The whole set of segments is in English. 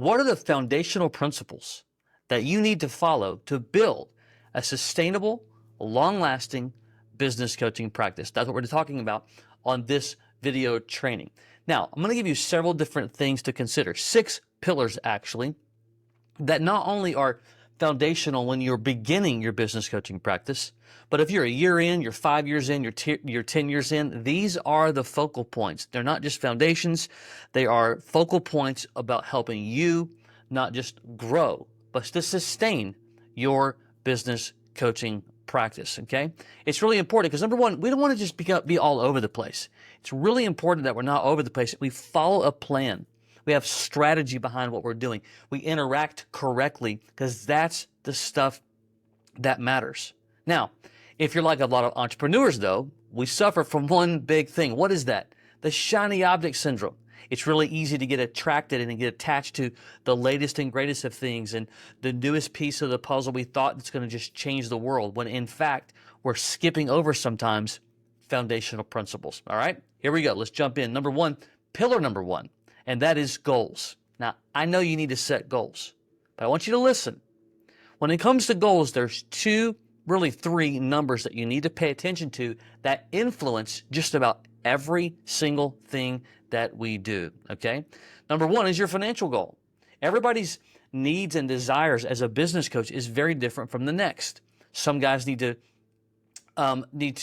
What are the foundational principles that you need to follow to build a sustainable, long-lasting business coaching practice? That's what we're talking about on this video training. Now, I'm going to give you several different things to consider, 6 pillars actually, that not only are foundational when you're beginning your business coaching practice, but if you're a year in, you're 5 years in, you're 10 years in, these are the focal points. They're not just foundations. They are focal points about helping you not just grow, but to sustain your business coaching practice, okay? It's really important because number one, we don't want to just be all over the place. It's really important that we're not over the place. We follow a plan. We have strategy behind what we're doing. We interact correctly because that's the stuff that matters. Now, if you're like a lot of entrepreneurs though, we suffer from one big thing. What is that? The shiny object syndrome. It's really easy to get attracted and get attached to the latest and greatest of things and the newest piece of the puzzle we thought it's going to just change the world, when in fact, we're skipping over sometimes foundational principles. All right, here we go. Let's jump in. Number one, pillar number one, and that is goals. Now, I know you need to set goals, but I want you to listen. When it comes to goals, there's really three numbers that you need to pay attention to that influence just about every single thing that we do, okay? Number one is your financial goal. Everybody's needs and desires as a business coach is very different from the next. Some guys need to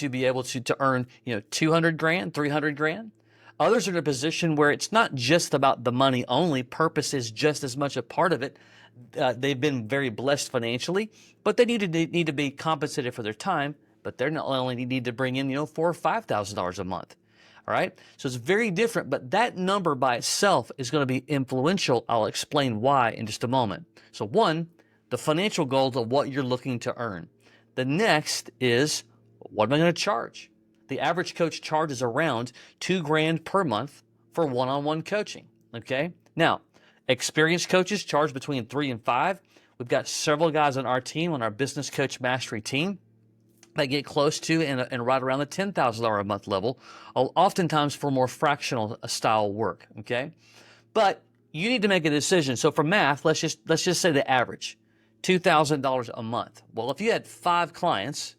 be able to earn, 200 grand, 300 grand. Others are in a position where it's not just about the money only. Purpose is just as much a part of it. They've been very blessed financially, but they need to be compensated for their time. But they're not only need to bring in, $4,000 or $5,000 a month. All right, so it's very different. But that number by itself is going to be influential. I'll explain why in just a moment. So one, the financial goals of what you're looking to earn. The next is, what am I going to charge? The average coach charges around $2 grand per month for one-on-one coaching. Okay, now experienced coaches charge between 3 and 5. We've got several guys on our team, on our business coach mastery team, that get close to and right around the $10,000 a month level, oftentimes for more fractional style work. Okay, but you need to make a decision. So for math, let's just say the average, $2,000 a month. Well, if you had 5 clients,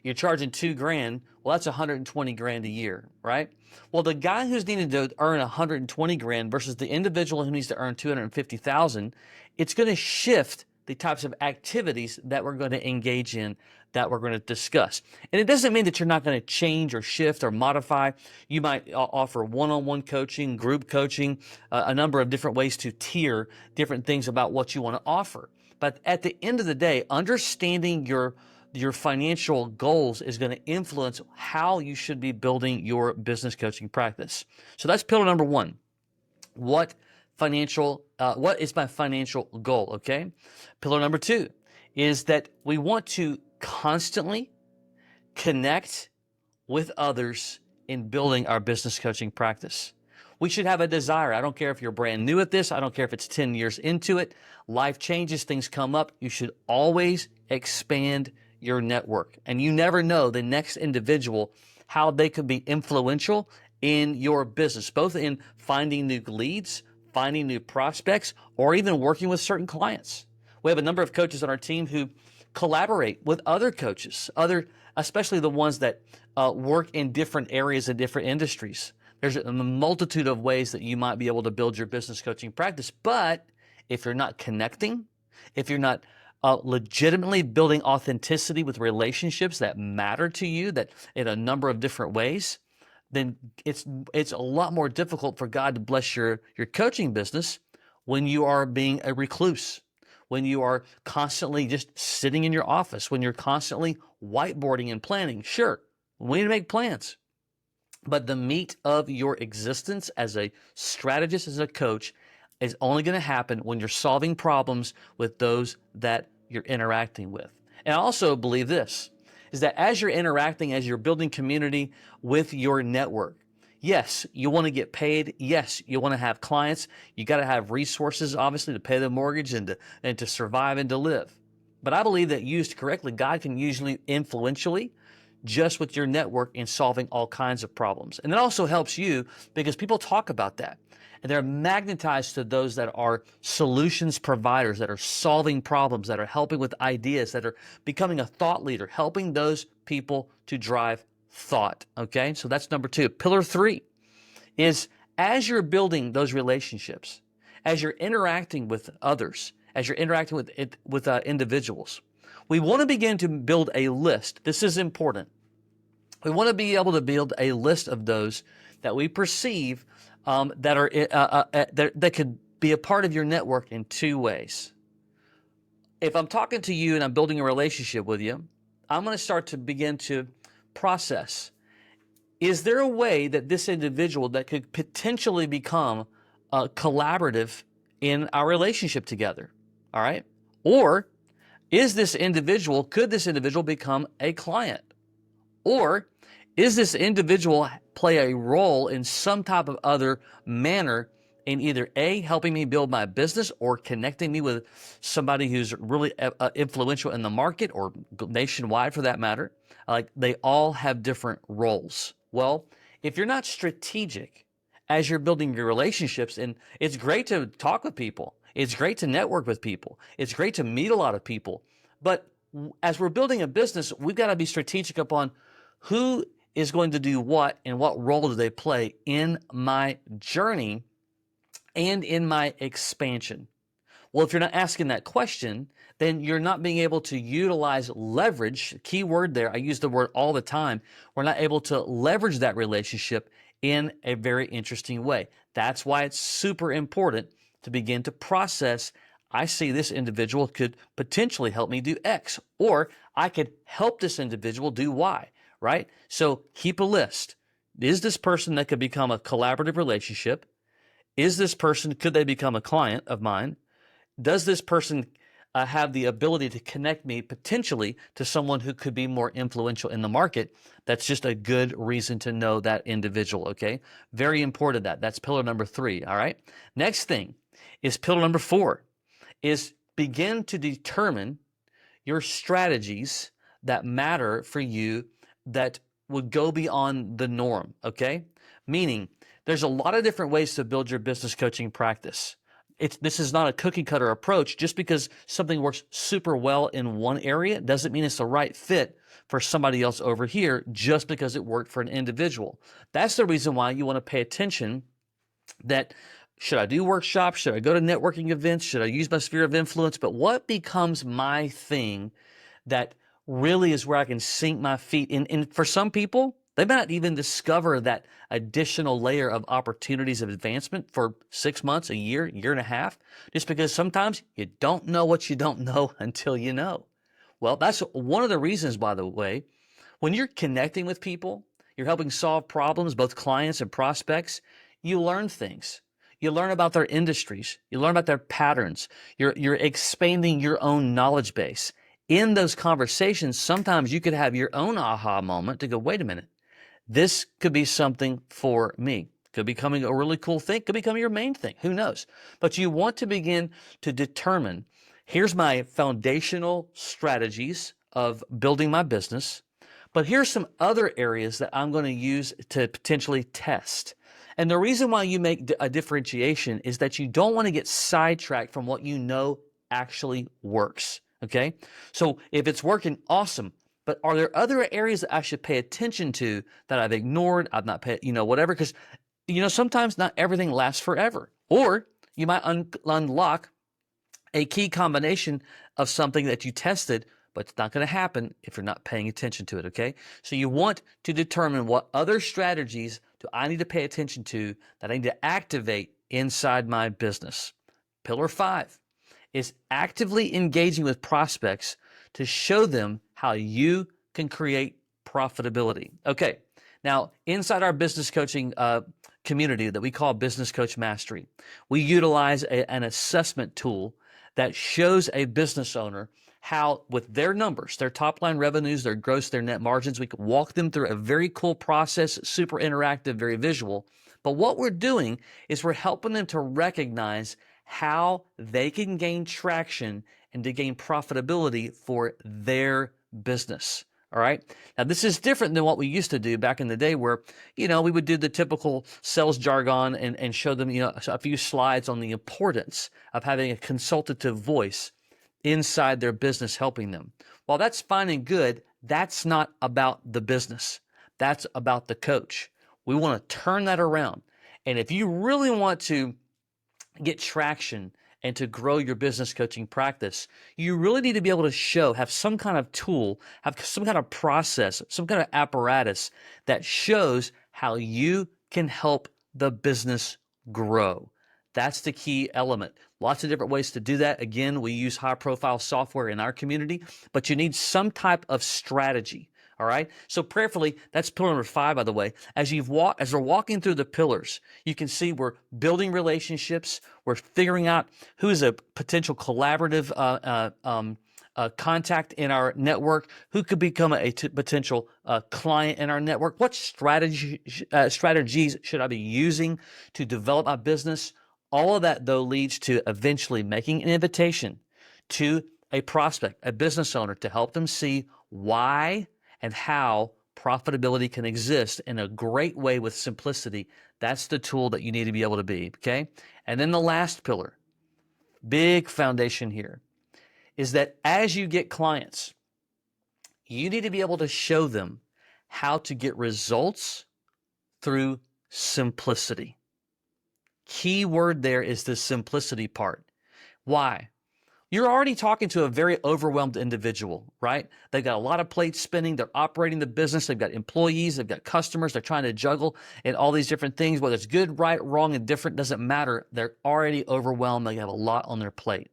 you're charging $2 grand. Well, that's 120 grand a year, right? Well, the guy who's needing to earn 120 grand versus the individual who needs to earn 250,000, it's going to shift the types of activities that we're going to engage in, that we're going to discuss. And it doesn't mean that you're not going to change or shift or modify. You might offer one-on-one coaching, group coaching, a number of different ways to tier different things about what you want to offer. But at the end of the day, understanding your financial goals is going to influence how you should be building your business coaching practice. So that's pillar number one. What is my financial goal? Okay. Pillar number two is that we want to constantly connect with others in building our business coaching practice. We should have a desire. I don't care if you're brand new at this. I don't care if it's 10 years into it. Life changes, things come up. You should always expand your network. And you never know the next individual, how they could be influential in your business, both in finding new leads, finding new prospects, or even working with certain clients. We have a number of coaches on our team who collaborate with other coaches, especially the ones that work in different areas and different industries. There's a multitude of ways that you might be able to build your business coaching practice. But if you're not connecting, if you're not legitimately building authenticity with relationships that matter to you, that in a number of different ways, then it's a lot more difficult for God to bless your coaching business when you are being a recluse, when you are constantly just sitting in your office, when you're constantly whiteboarding and planning. Sure, we need to make plans, but the meat of your existence as a strategist, as a coach, is only going to happen when you're solving problems with those that you're interacting with. And I also believe this, is that as you're interacting, as you're building community with your network, yes, you want to get paid. Yes, you want to have clients. You got to have resources, obviously, to pay the mortgage and to survive and to live. But I believe that used correctly, God can usually influentially just with your network in solving all kinds of problems. And it also helps you because people talk about that. and they're magnetized to those that are solutions providers, that are solving problems, that are helping with ideas, that are becoming a thought leader, helping those people to drive thought. Okay, so that's number 2. Pillar 3 is, as you're building those relationships, as you're interacting with others, as you're interacting with individuals, we want to begin to build a list. This is important. We want to be able to build a list of those that we perceive that could be a part of your network in 2 ways. If I'm talking to you and I'm building a relationship with you, I'm going to start to begin to process, is there a way that this individual that could potentially become collaborative in our relationship together? All right. Or could this individual become a client? Or is this individual play a role in some type of other manner in either A, helping me build my business, or connecting me with somebody who's really influential in the market or nationwide for that matter? Like, they all have different roles. Well, if you're not strategic as you're building your relationships, and it's great to talk with people, it's great to network with people, it's great to meet a lot of people, but as we're building a business, we've got to be strategic upon who is going to do what and what role do they play in my journey and in my expansion. Well, if you're not asking that question, then you're not being able to utilize leverage. Key word there, I use the word all the time. We're not able to leverage that relationship in a very interesting way. That's why it's super important to begin to process, I see this individual could potentially help me do X, or I could help this individual do Y, right? So keep a list. Is this person that could become a collaborative relationship? Is this person, could they become a client of mine? Does this person have the ability to connect me potentially to someone who could be more influential in the market? That's just a good reason to know that individual, okay? Very important that. That's pillar number 3, all right? Next thing is pillar number 4, is begin to determine your strategies that matter for you, that would go beyond the norm, okay? Meaning, there's a lot of different ways to build your business coaching practice. This is not a cookie cutter approach. Just because something works super well in one area doesn't mean it's the right fit for somebody else over here just because it worked for an individual. That's the reason why you want to pay attention that, should I do workshops? Should I go to networking events? Should I use my sphere of influence? But what becomes my thing that really is where I can sink my feet in? And for some people, they may not even discover that additional layer of opportunities of advancement for 6 months, a year, year and a half, just because sometimes you don't know what you don't know until you know. Well, that's one of the reasons, by the way, when you're connecting with people, you're helping solve problems, both clients and prospects, you learn things. You learn about their industries. You learn about their patterns. You're expanding your own knowledge base. In those conversations, sometimes you could have your own aha moment to go, wait a minute, this could be something for me. Could be becoming a really cool thing. Could become your main thing. Who knows? But you want to begin to determine, here's my foundational strategies of building my business, but here's some other areas that I'm going to use to potentially test. And the reason why you make a differentiation is that you don't want to get sidetracked from what you know actually works. Okay? So if it's working, awesome. But are there other areas that I should pay attention to that I've ignored? I've not paid, whatever. Because, sometimes not everything lasts forever. Or you might unlock a key combination of something that you tested, but it's not going to happen if you're not paying attention to it, okay? So you want to determine what other strategies do I need to pay attention to that I need to activate inside my business. Pillar 5 is actively engaging with prospects to show them how you can create profitability. Okay, now inside our business coaching community that we call Business Coach Mastery, we utilize an assessment tool that shows a business owner how, with their numbers, their top line revenues, their gross, their net margins, we can walk them through a very cool process, super interactive, very visual. But what we're doing is we're helping them to recognize how they can gain traction and to gain profitability for their business. All right. Now, this is different than what we used to do back in the day where, we would do the typical sales jargon and show them, a few slides on the importance of having a consultative voice inside their business helping them. While that's fine and good, that's not about the business. That's about the coach. We want to turn that around. And if you really want to get traction and to grow your business coaching practice, you really need to be able to have some kind of tool, have some kind of process, some kind of apparatus that shows how you can help the business grow. That's the key element. Lots of different ways to do that. Again, we use high-profile software in our community, but you need some type of strategy. All right. So prayerfully, that's pillar number 5, by the way. As we're walking through the pillars, you can see we're building relationships. We're figuring out who is a potential collaborative contact in our network, who could become a potential client in our network. What strategies should I be using to develop my business? All of that, though, leads to eventually making an invitation to a prospect, a business owner, to help them see why and how profitability can exist in a great way with simplicity. That's the tool that you need to be able to be, okay? And then the last pillar, big foundation here, is that as you get clients, you need to be able to show them how to get results through simplicity. Key word there is the simplicity part. Why? You're already talking to a very overwhelmed individual, right? They've got a lot of plates spinning. They're operating the business. They've got employees. They've got customers. They're trying to juggle and all these different things. Whether it's good, right, wrong, and different, doesn't matter. They're already overwhelmed. They have a lot on their plate.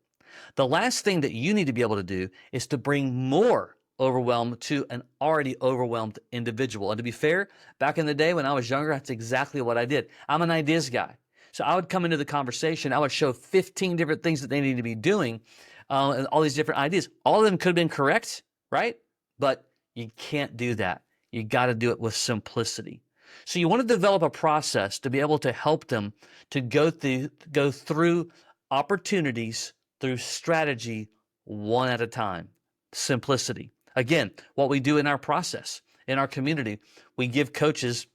The last thing that you need to be able to do is to bring more overwhelm to an already overwhelmed individual. And to be fair, back in the day when I was younger, that's exactly what I did. I'm an ideas guy. So I would come into the conversation. I would show 15 different things that they need to be doing. And all these different ideas. All of them could have been correct, right? But you can't do that. You got to do it with simplicity. So you want to develop a process to be able to help them to go through opportunities through strategy one at a time. Simplicity. Again, what we do in our process, in our community, we give coaches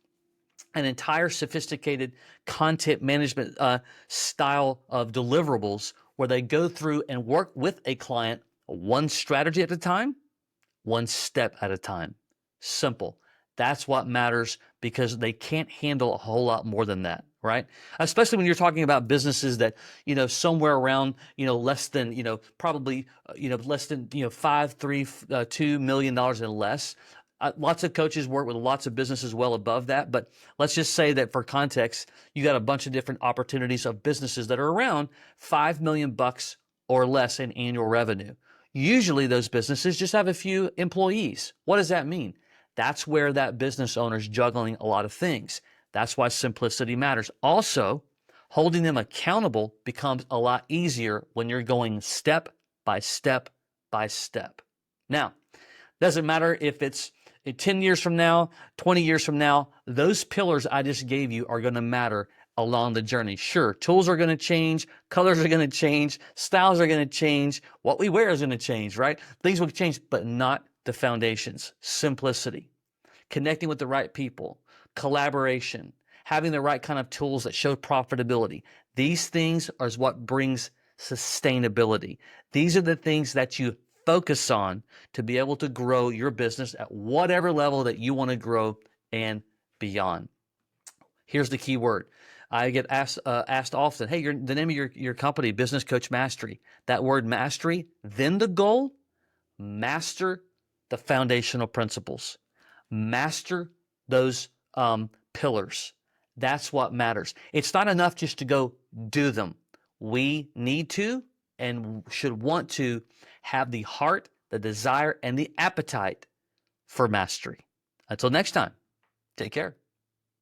an entire sophisticated content management style of deliverables where they go through and work with a client one strategy at a time, one step at a time. Simple. That's what matters because they can't handle a whole lot more than that, right? Especially when you're talking about businesses that, somewhere around, less than, probably, less than, $2 million and less. Lots of coaches work with lots of businesses well above that, but let's just say that for context, you got a bunch of different opportunities of businesses that are around $5 million or less in annual revenue. Usually those businesses just have a few employees. What does that mean? That's where that business owner's juggling a lot of things. That's why simplicity matters. Also, holding them accountable becomes a lot easier when you're going step by step by step. Now, doesn't matter if it's 10 years from now, 20 years from now, those pillars I just gave you are going to matter along the journey. Sure, tools are going to change, colors are going to change, styles are going to change, what we wear is going to change, right? Things will change, but not the foundations. Simplicity, connecting with the right people, collaboration, having the right kind of tools that show profitability. These things are what brings sustainability. These are the things that you focus on to be able to grow your business at whatever level that you want to grow and beyond. Here's the key word. I get asked often, hey, the name of your company, Business Coach Mastery. That word mastery, then the goal, master the foundational principles. Master those pillars. That's what matters. It's not enough just to go do them. We need to and should want to have the heart, the desire, and the appetite for mastery. Until next time, take care.